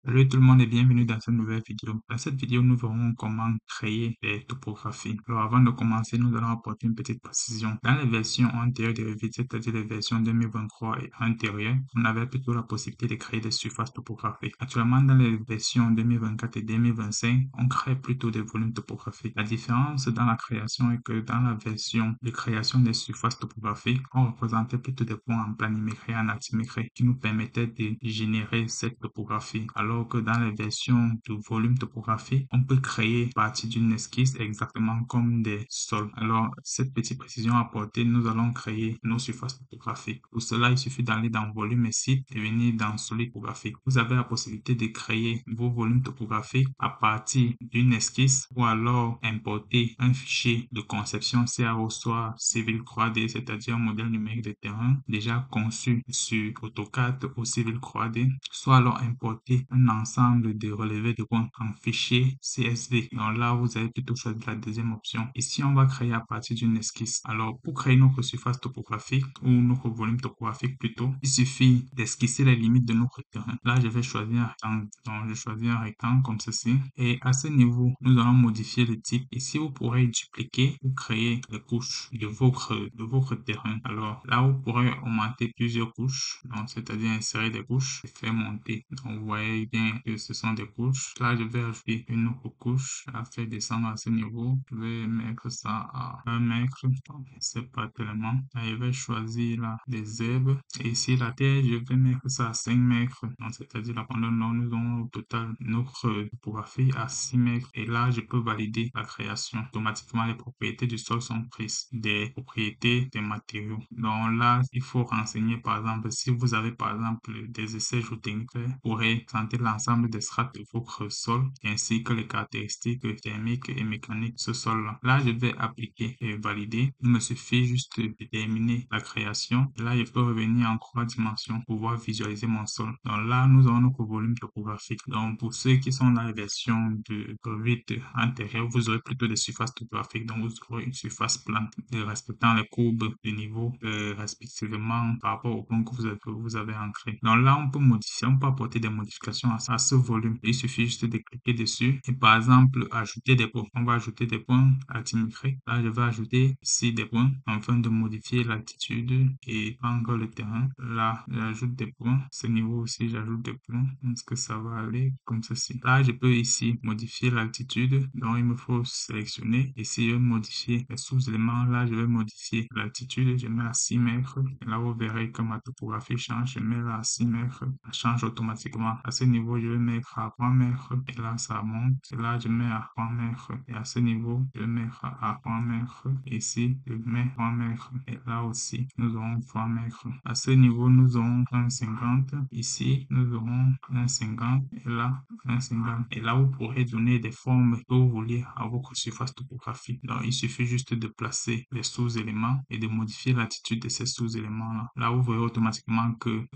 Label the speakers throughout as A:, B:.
A: Salut tout le monde et bienvenue dans cette nouvelle vidéo. Dans cette vidéo, nous verrons comment créer des topographies. Alors avant de commencer, nous allons apporter une petite précision. Dans les versions antérieures de Revit, c'est-à-dire les versions 2023 et antérieures, on avait plutôt la possibilité de créer des surfaces topographiques. Actuellement, dans les versions 2024 et 2025, on crée plutôt des volumes topographiques. La différence dans la création est que dans la version de création des surfaces topographiques, on représentait plutôt des points en planimétrie et en altimétrie qui nous permettaient de générer cette topographie. Alors que dans les versions de volume topographique, on peut créer à partir d'une esquisse exactement comme des sols. Alors, cette petite précision apportée, nous allons créer nos surfaces topographiques. Pour cela, il suffit d'aller dans volume et site et venir dans solide topographique. Vous avez la possibilité de créer vos volumes topographiques à partir d'une esquisse ou alors importer un fichier de conception CAO, soit Civil 3D, c'est-à-dire un modèle numérique de terrain déjà conçu sur AutoCAD ou Civil 3D, soit alors importer un ensemble de relevés de points en fichier CSV. Donc là, vous avez plutôt choisi la deuxième option. Ici, on va créer à partir d'une esquisse. Alors, pour créer notre surface topographique ou notre volume topographique plutôt, il suffit d'esquisser les limites de notre terrain. Là, je vais choisir un rectangle. Donc, je choisis un rectangle comme ceci. Et à ce niveau, nous allons modifier le type. Ici, vous pourrez dupliquer ou créer les couches de votre terrain. Alors, là, vous pourrez augmenter plusieurs couches. Donc, c'est-à-dire insérer des couches et faire monter. Donc, vous voyez bien que ce sont des couches. Là, je vais ajouter une autre couche à faire descendre à ce niveau. Je vais mettre ça à 1 mètre. Donc, c'est pas tellement. Là, je vais choisir là des herbes. Et ici, la terre, je vais mettre ça à 5 mètres. Donc, c'est-à-dire là, pendant nous avons au total notre topographie à 6 mètres. Et là, je peux valider la création. Automatiquement, les propriétés du sol sont prises des propriétés des matériaux. Donc là, il faut renseigner, par exemple, si vous avez, par exemple, des essais géotechniques, vous pourrez présenter l'ensemble des strates de votre sol ainsi que les caractéristiques thermiques et mécaniques de ce sol-là. Là, je vais appliquer et valider. Il me suffit juste de terminer la création. Là, je peux revenir en 3 dimensions pour pouvoir visualiser mon sol. Donc là, nous avons notre volume topographique. Donc pour ceux qui sont dans la version de Revit antérieure, vous aurez plutôt des surfaces topographiques. Donc vous aurez une surface plane respectant les courbes de niveau respectivement par rapport au point que vous avez ancré. Donc là, on peut modifier, on peut apporter des modifications à ce volume. Il suffit juste de cliquer dessus et par exemple ajouter des points. On va ajouter des points altimétriques. Là, je vais ajouter ici des points afin de modifier l'altitude et prendre le terrain. Là, j'ajoute des points. Ce niveau aussi, j'ajoute des points. Est-ce que ça va aller comme ceci? Là, je peux ici modifier l'altitude. Donc, il me faut sélectionner. Ici, je vais modifier les sous-éléments. Là, je vais modifier l'altitude. Je mets à 6 mètres. Et là, vous verrez que ma topographie change. Je mets là à 6 mètres. Ça change automatiquement. À ce niveau, je vais mettre à 3 mètres. Et là, ça monte. Et là, je mets à 3 mètres. Et à ce niveau, je vais mettre à 3 mètres. Ici, je mets 3 mètres. Et là aussi, nous aurons 3 mètres. À ce niveau, nous aurons 1,50. Ici, nous aurons 1,50. Et là, 1,50. Et là, vous pourrez donner des formes que vous voulez à votre surface topographique. Donc, il suffit juste de placer les sous-éléments et de modifier l'attitude de ces sous-éléments-là. Là, vous verrez automatiquement que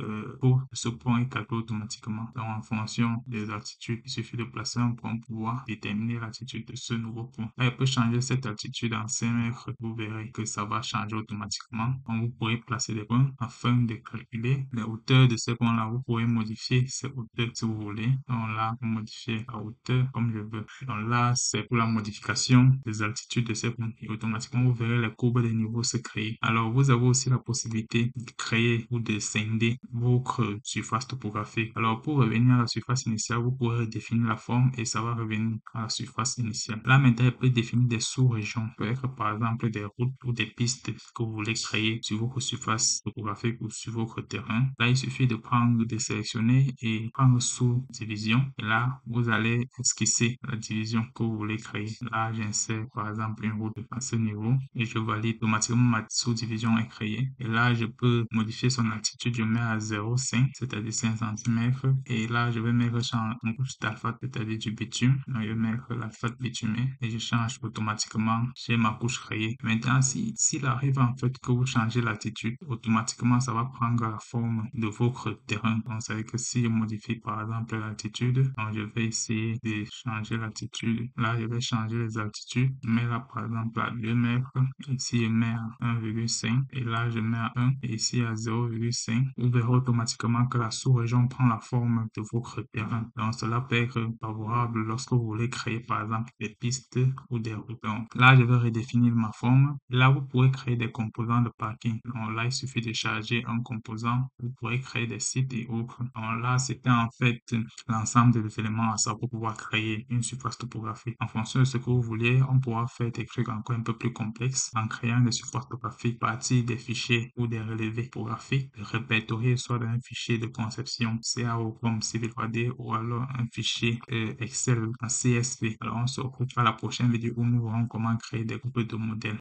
A: pour ce point est calculé automatiquement. Donc, en fonction des altitudes, il suffit de placer un point pour pouvoir déterminer l'attitude de ce nouveau point. Là, il peut changer cette altitude en 5 mètres. Vous verrez que ça va changer automatiquement. Donc, vous pourrez placer des points afin de calculer les hauteurs de ces points-là. Vous pourrez modifier ces hauteurs si vous voulez. Donc là, vous modifiez la hauteur comme je veux. Donc là, c'est pour la modification des altitudes de ces points. Et automatiquement, vous verrez les courbes des niveaux se créer. Alors, vous avez aussi la possibilité de créer ou de scinder votre surface topographique. Alors, pour revenir à la surface initiale, vous pourrez définir la forme et ça va revenir à la surface initiale. Là, maintenant, vous pouvez définir des sous-régions. Peut-être, par exemple, des routes ou des pistes que vous voulez créer sur votre surface topographique ou sur votre terrain. Là, il suffit de sélectionner et prendre sous-division. Et là, vous allez esquisser la division que vous voulez créer. Là, j'insère, par exemple, une route à ce niveau et je valide automatiquement ma sous-division est créée. Et là, je peux modifier son altitude. Je mets à 0,5, c'est-à-dire 5 cm. Et là, je vais mettre en couche d'alpha, c'est-à-dire du bitume. Donc, je vais mettre l'alpha bitumé et je change automatiquement. J'ai ma couche créée. Maintenant, s'il arrive en fait que vous changez l'altitude, automatiquement, ça va prendre la forme de votre terrain. Donc, ça veut dire que si je modifie par exemple l'altitude, donc je vais essayer de changer l'altitude. Là, je vais changer les altitudes. Je mets là par exemple à 2 mètres. Ici, je mets à 1,5 et là, je mets à 1 et ici à 0,5. Vous verrez automatiquement que la sous-région prend la forme de pour critères. Donc, cela peut être favorable lorsque vous voulez créer, par exemple, des pistes ou des routes. Donc, là, je vais redéfinir ma forme. Là, vous pourrez créer des composants de parking. Donc, là, il suffit de charger un composant. Vous pourrez créer des sites et autres. Donc, là, c'était en fait l'ensemble des éléments à savoir pour pouvoir créer une surface topographique. En fonction de ce que vous voulez, on pourra faire des trucs encore un peu plus complexes en créant des surfaces topographiques à partir des fichiers ou des relevés topographiques répertoriés soit dans un fichier de conception CAO comme Civil 3D ou alors un fichier Excel en CSV. Alors, on se retrouve à la prochaine vidéo où nous verrons comment créer des groupes de modèles.